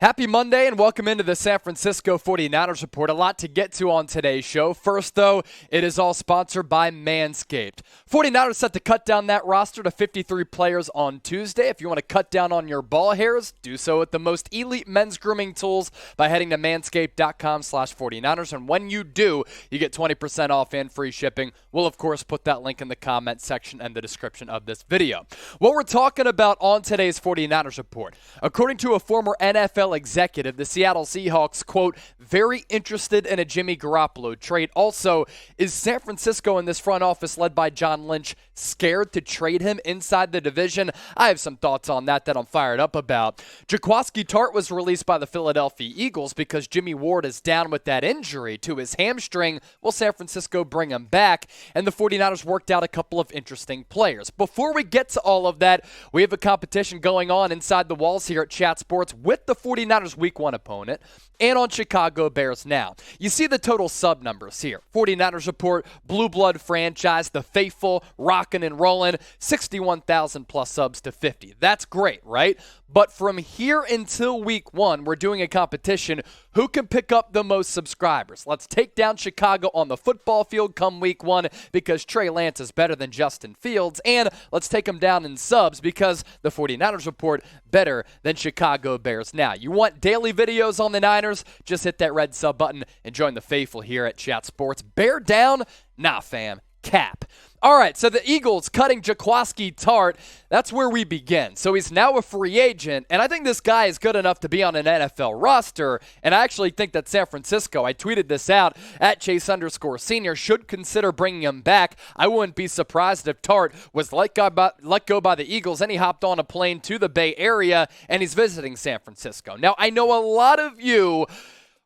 Happy Monday and welcome into the San Francisco 49ers Report. A lot to get to on today's show. First, though, it is all sponsored by Manscaped. 49ers set to cut down that roster to 53 players on Tuesday. If you want to cut down on your ball hairs, do so with the most elite men's grooming tools by heading to manscaped.com/49ers. And when you do, you get 20% off and free shipping. We'll, of course, put that link in the comment section and the description of this video. What we're talking about on today's 49ers Report, according to a former NFL executive, the Seattle Seahawks, quote, very interested in a Jimmy Garoppolo trade. Also, is San Francisco in this front office led by John Lynch scared to trade him inside the division? I have some thoughts on that I'm fired up about. Jaquiski Tartt was released by the Philadelphia Eagles because Jimmie Ward is down with that injury to his hamstring. Will San Francisco bring him back? And the 49ers worked out a couple of interesting players. Before we get to all of that, we have a competition going on inside the walls here at Chat Sports with the 49ers Week 1 opponent and on Chicago Bears Now. You see the total sub numbers here. 49ers Report, Blue Blood franchise, the faithful, rocking and rolling, 61,000 plus subs to 50. That's great, right? But from here until Week 1, we're doing a competition. Who can pick up the most subscribers? Let's take down Chicago on the football field come Week 1 because Trey Lance is better than Justin Fields. And let's take him down in subs because the 49ers Report better than Chicago Bears Now. You want daily videos on the Niners? Just hit that red sub button and join the faithful here at Chat Sports. Bear down? Nah, fam. Cap. All right, so the Eagles cutting Jaquiski Tartt. That's where we begin. So he's now a free agent, and I think this guy is good enough to be on an NFL roster, and I actually think that San Francisco, I tweeted this out, at Chase_Senior, should consider bringing him back. I wouldn't be surprised if Tartt was let go by the Eagles, and he hopped on a plane to the Bay Area, and he's visiting San Francisco. Now, I know a lot of you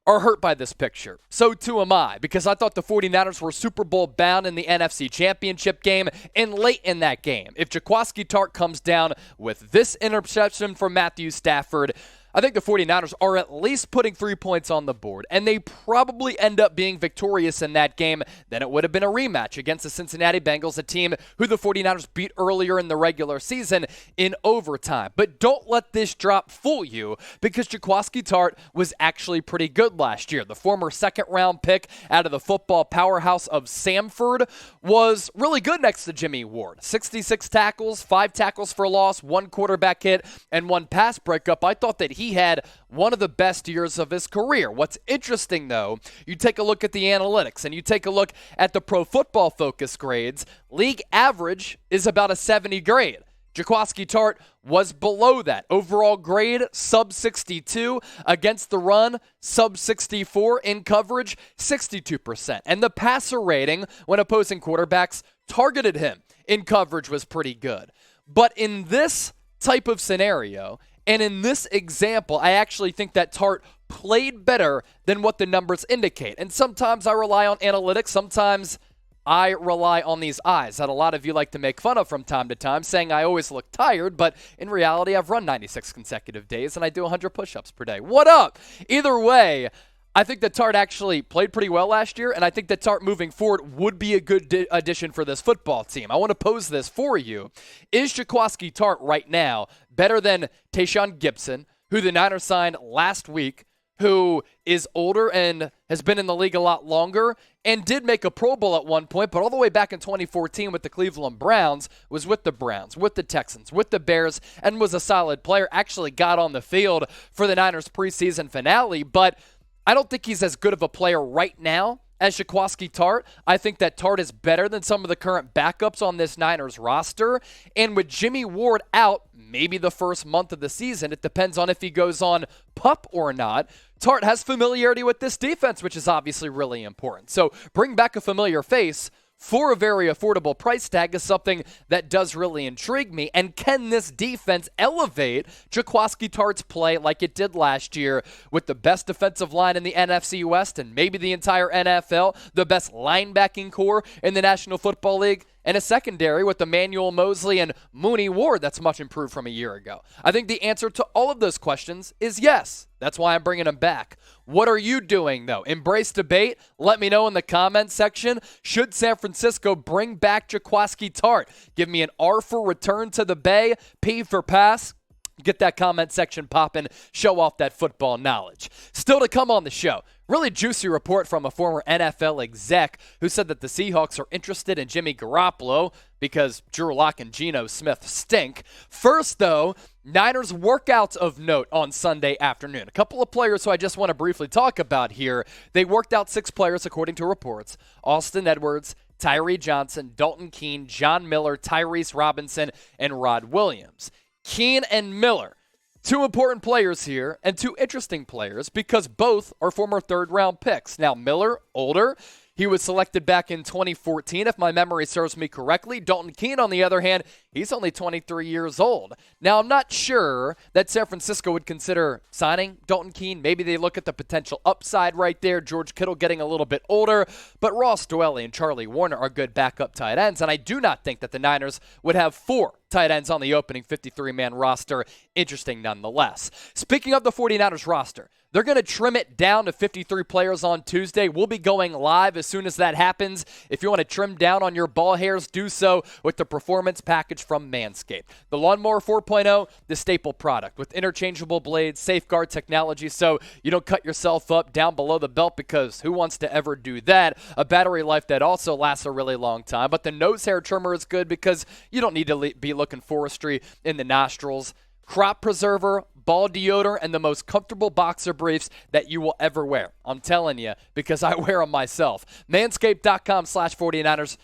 are hurt by this picture. So too am I, because I thought the 49ers were Super Bowl bound in the NFC Championship game, and late in that game, if Jaquiski Tartt comes down with this interception from Matthew Stafford, I think the 49ers are at least putting 3 points on the board, and they probably end up being victorious in that game. Then it would have been a rematch against the Cincinnati Bengals, a team who the 49ers beat earlier in the regular season in overtime. But don't let this drop fool you, because Jaquiski Tartt was actually pretty good last year. The former second-round pick out of the football powerhouse of Samford was really good next to Jimmie Ward. 66 tackles, 5 tackles for loss, 1 quarterback hit, and 1 pass breakup. I thought that he had one of the best years of his career. What's interesting, though, you take a look at the analytics and you take a look at the Pro Football Focus grades, league average is about a 70 grade. Jaquiski Tartt was below that. Overall grade, sub 62. Against the run, sub 64. In coverage, 62%. And the passer rating when opposing quarterbacks targeted him in coverage was pretty good. But in this type of scenario, and in this example, I actually think that Tartt played better than what the numbers indicate. And sometimes I rely on analytics. Sometimes I rely on these eyes that a lot of you like to make fun of from time to time, saying I always look tired. But in reality, I've run 96 consecutive days, and I do 100 push-ups per day. What up? Either way, I think that Tartt actually played pretty well last year, and I think that Tartt moving forward would be a good addition for this football team. I want to pose this for you. Is Jaquiski Tartt right now better than Tayshaun Gibson, who the Niners signed last week, who is older and has been in the league a lot longer and did make a Pro Bowl at one point, but all the way back in 2014 with the Cleveland Browns, was with the Browns, with the Texans, with the Bears, and was a solid player, actually got on the field for the Niners preseason finale, but I don't think he's as good of a player right now as Jaquiski Tartt. I think that Tartt is better than some of the current backups on this Niners roster. And with Jimmie Ward out, maybe the first month of the season, it depends on if he goes on PUP or not, Tartt has familiarity with this defense, which is obviously really important. So bring back a familiar face for a very affordable price tag is something that does really intrigue me. And can this defense elevate Jaquiski Tartt's play like it did last year with the best defensive line in the NFC West and maybe the entire NFL, the best linebacking core in the National Football League, and a secondary with Emmanuel Mosley and Mooney Ward that's much improved from a year ago? I think the answer to all of those questions is yes. That's why I'm bringing him back. What are you doing, though? Embrace debate? Let me know in the comments section. Should San Francisco bring back Jaquiski Tartt? Give me an R for return to the Bay, P for pass. Get that comment section popping, show off that football knowledge. Still to come on the show, really juicy report from a former NFL exec who said that the Seahawks are interested in Jimmy Garoppolo because Drew Lock and Geno Smith stink. First, though, Niners workouts of note on Sunday afternoon. A couple of players who I just want to briefly talk about here. They worked out 6 players according to reports. Austin Edwards, Tyree Johnson, Dalton Keene, John Miller, Tyrese Robinson, and Rod Williams. Keene and Miller, 2 important players here and 2 interesting players because both are former third-round picks. Now, Miller, older. He was selected back in 2014, if my memory serves me correctly. Dalton Keene, on the other hand, he's only 23 years old. Now, I'm not sure that San Francisco would consider signing Dalton Keene. Maybe they look at the potential upside right there. George Kittle getting a little bit older. But Ross Dwelley and Charlie Warner are good backup tight ends. And I do not think that the Niners would have 4 tight ends on the opening 53-man roster. Interesting nonetheless. Speaking of the 49ers roster, they're going to trim it down to 53 players on Tuesday. We'll be going live as soon as that happens. If you want to trim down on your ball hairs, do so with the Performance Package from Manscaped. The Lawnmower 4.0, the staple product with interchangeable blades, safeguard technology so you don't cut yourself up down below the belt because who wants to ever do that? A battery life that also lasts a really long time. But the nose hair trimmer is good because you don't need to be looking forestry in the nostrils. Crop preserver, ball deodorant, and the most comfortable boxer briefs that you will ever wear. I'm telling you, because I wear them myself. Manscaped.com/49ers.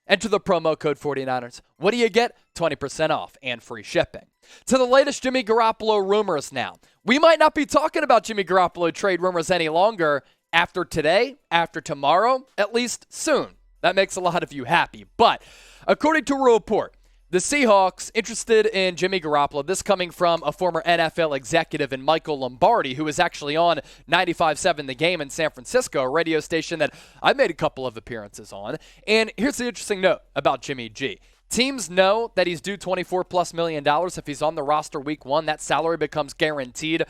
Enter the promo code 49ers. What do you get? 20% off and free shipping. To the latest Jimmy Garoppolo rumors now. We might not be talking about Jimmy Garoppolo trade rumors any longer after today, after tomorrow, at least soon. That makes a lot of you happy. But according to a report, the Seahawks interested in Jimmy Garoppolo, this coming from a former NFL executive in Michael Lombardi, who was actually on 95.7 The Game in San Francisco, a radio station that I made a couple of appearances on. And here's the interesting note about Jimmy G. Teams know that he's due $24+ million. If he's on the roster week 1, that salary becomes guaranteed.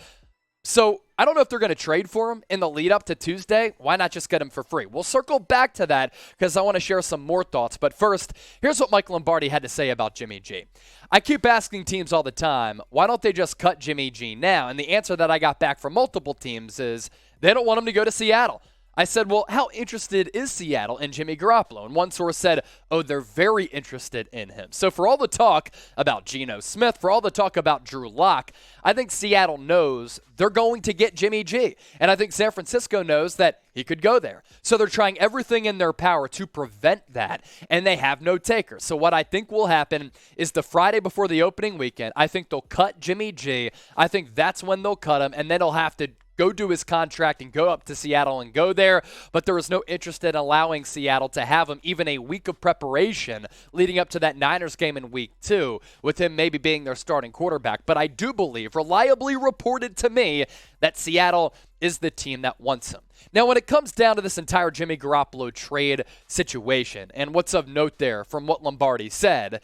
So I don't know if they're going to trade for him in the lead up to Tuesday. Why not just get him for free? We'll circle back to that because I want to share some more thoughts. But first, here's what Mike Lombardi had to say about Jimmy G. I keep asking teams all the time, why don't they just cut Jimmy G now? And the answer that I got back from multiple teams is they don't want him to go to Seattle. I said, well, how interested is Seattle in Jimmy Garoppolo? And one source said, oh, they're very interested in him. So for all the talk about Geno Smith, for all the talk about Drew Lock, I think Seattle knows they're going to get Jimmy G. And I think San Francisco knows that he could go there. So they're trying everything in their power to prevent that, and they have no takers. So what I think will happen is the Friday before the opening weekend, I think they'll cut Jimmy G. I think that's when they'll cut him, and then he'll have to go do his contract and go up to Seattle and go there. But there is no interest in allowing Seattle to have him even a week of preparation leading up to that Niners game in week 2, with him maybe being their starting quarterback. But I do believe, reliably reported to me, that Seattle is the team that wants him. Now, when it comes down to this entire Jimmy Garoppolo trade situation, and what's of note there from what Lombardi said,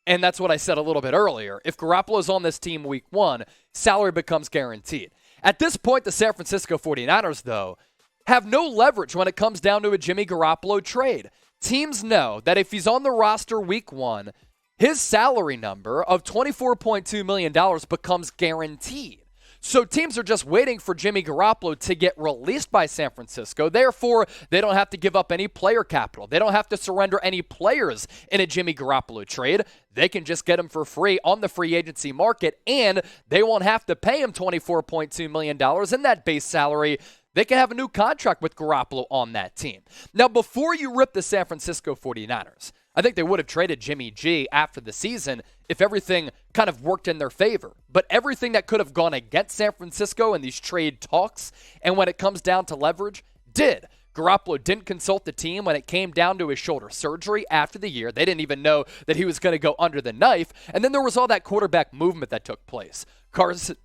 and that's what I said a little bit earlier, if Garoppolo's on this team week 1, salary becomes guaranteed. At this point, the San Francisco 49ers, though, have no leverage when it comes down to a Jimmy Garoppolo trade. Teams know that if he's on the roster week 1, his salary number of $24.2 million becomes guaranteed. So teams are just waiting for Jimmy Garoppolo to get released by San Francisco. Therefore, they don't have to give up any player capital. They don't have to surrender any players in a Jimmy Garoppolo trade. They can just get him for free on the free agency market, and they won't have to pay him $24.2 million in that base salary. They can have a new contract with Garoppolo on that team. Now, before you rip the San Francisco 49ers, I think they would have traded Jimmy G after the season if everything kind of worked in their favor. But everything that could have gone against San Francisco in these trade talks, and when it comes down to leverage, did. Garoppolo didn't consult the team when it came down to his shoulder surgery after the year. They didn't even know that he was going to go under the knife. And then there was all that quarterback movement that took place. Carson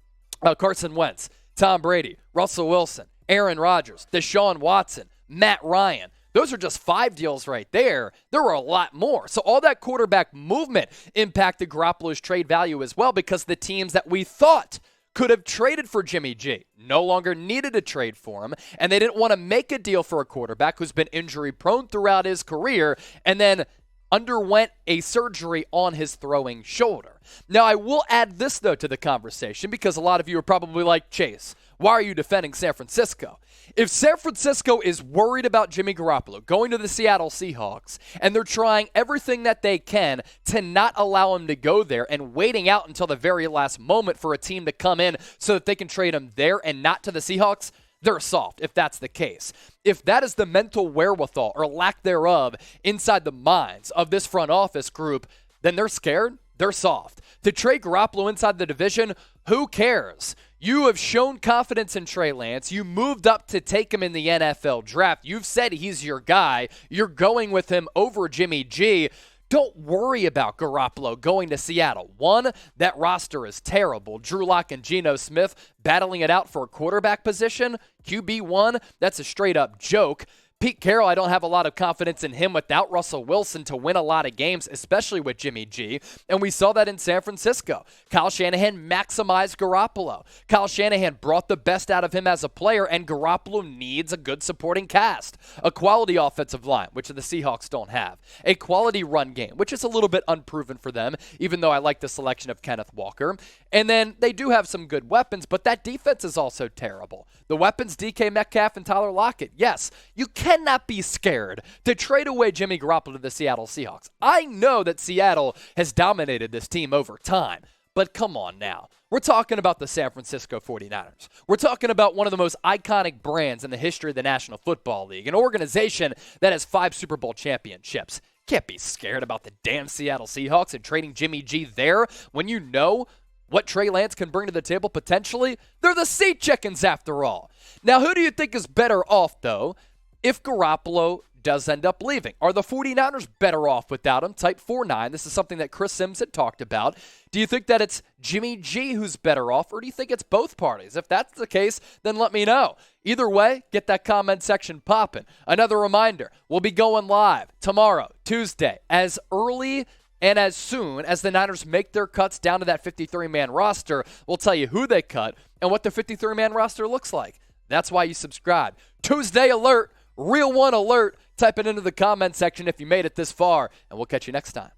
Wentz, Tom Brady, Russell Wilson, Aaron Rodgers, Deshaun Watson, Matt Ryan. Those are just 5 deals right there. There were a lot more. So all that quarterback movement impacted Garoppolo's trade value as well, because the teams that we thought could have traded for Jimmy G no longer needed to trade for him, and they didn't want to make a deal for a quarterback who's been injury prone throughout his career and then underwent a surgery on his throwing shoulder. Now, I will add this, though, to the conversation because a lot of you are probably like, Chase, why are you defending San Francisco? If San Francisco is worried about Jimmy Garoppolo going to the Seattle Seahawks and they're trying everything that they can to not allow him to go there and waiting out until the very last moment for a team to come in so that they can trade him there and not to the Seahawks, they're soft if that's the case. If that is the mental wherewithal or lack thereof inside the minds of this front office group, then they're scared, they're soft. To trade Garoppolo inside the division, who cares? You have shown confidence in Trey Lance. You moved up to take him in the NFL draft. You've said he's your guy. You're going with him over Jimmy G. Don't worry about Garoppolo going to Seattle. One, that roster is terrible. Drew Lock and Geno Smith battling it out for a quarterback position. QB1, that's a straight-up joke. Pete Carroll, I don't have a lot of confidence in him without Russell Wilson to win a lot of games, especially with Jimmy G. And we saw that in San Francisco. Kyle Shanahan maximized Garoppolo. Kyle Shanahan brought the best out of him as a player, and Garoppolo needs a good supporting cast. A quality offensive line, which the Seahawks don't have. A quality run game, which is a little bit unproven for them, even though I like the selection of Kenneth Walker. And then they do have some good weapons, but that defense is also terrible. The weapons, DK Metcalf and Tyler Lockett. Yes, you cannot be scared to trade away Jimmy Garoppolo to the Seattle Seahawks. I know that Seattle has dominated this team over time, but come on now. We're talking about the San Francisco 49ers. We're talking about one of the most iconic brands in the history of the National Football League, an organization that has 5 Super Bowl championships. Can't be scared about the damn Seattle Seahawks and trading Jimmy G there when you know what Trey Lance can bring to the table potentially. They're the seat chickens after all. Now, who do you think is better off, though, if Garoppolo does end up leaving? Are the 49ers better off without him? Type 49. This is something that Chris Sims had talked about. Do you think that it's Jimmy G who's better off, or do you think it's both parties? If that's the case, then let me know. Either way, get that comment section popping. Another reminder, we'll be going live tomorrow, Tuesday, as early and as soon as the Niners make their cuts down to that 53-man roster. We'll tell you who they cut and what the 53-man roster looks like. That's why you subscribe. Tuesday alert, real one alert. Type it into the comment section if you made it this far, and we'll catch you next time.